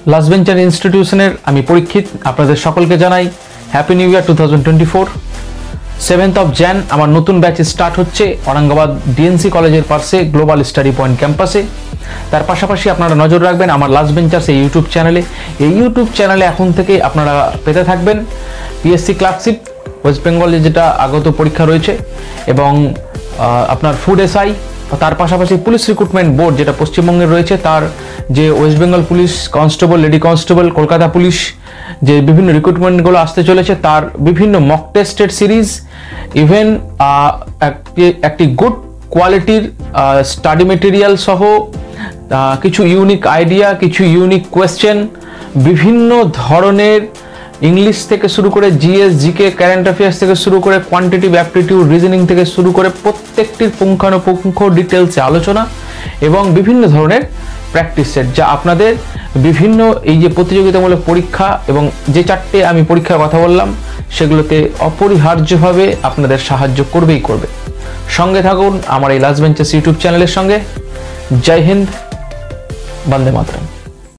Last bencher ইনস্টিটিউশনের আমি পরীক্ষিত আপনাদের সকলকে জানাই happy new year 2024। 7th of Jan আমার নতুন ব্যাচ স্টার্ট হচ্ছে औरंगाबाद ডিএনসি কলেজের পাশে গ্লোবাল স্টাডি পয়েন্ট ক্যাম্পাসে। তার পাশাপাশি আপনারা নজর রাখবেন আমার লাস্ট বেঞ্চার্স এই ইউটিউব চ্যানেলে। এই ইউটিউব চ্যানেলে এখন থেকে আপনারা পেতে থাকবেন পিএসসি ক্লার্কশিপ ওয়েস্ট বেঙ্গলে যেটা আগত পরীক্ষা রয়েছে, এবং আপনার ফুড এসআই, তার পাশাপাশি পুলিশ রিক্রুটমেন্ট বোর্ড যেটা পশ্চিমবঙ্গের রয়েছে তার যে West Bengal police constable, lady constable, Kolkata police যে বিভিন্ন রিক্রুটমেন্টগুলো আসতে চলেছে তার বিভিন্ন মক টেস্টের সিরিজ, ইভেন একটি গুড কোয়ালিটির স্টাডি মেটেরিয়াল সহ কিছু ইউনিক আইডিয়া, কিছু ইউনিক কোয়েশ্চেন, বিভিন্ন ধরনের ইংলিশ থেকে শুরু করে জিএস, জিকে, কারেন্ট অ্যাফেয়ার্স থেকে শুরু করে কোয়ান্টিটিভ অ্যাপটিটিউড, রিজনিং থেকে শুরু করে প্রত্যেকটির পুঙ্খানুপুঙ্খ ডিটেলসে আলোচনা এবং বিভিন্ন ধরনের প্র্যাকটিস সেট, যা আপনাদের বিভিন্ন এই যে প্রতিযোগিতামূলক পরীক্ষা এবং যে চারটে আমি পরীক্ষার কথা বললাম সেগুলোতে অপরিহার্যভাবে আপনাদের সাহায্য করবেই করবে। সঙ্গে থাকুন আমার এই লাস্ট বেঞ্চার্স ইউটিউব চ্যানেলের সঙ্গে। জয় হিন্দ, বন্দে মাতরম।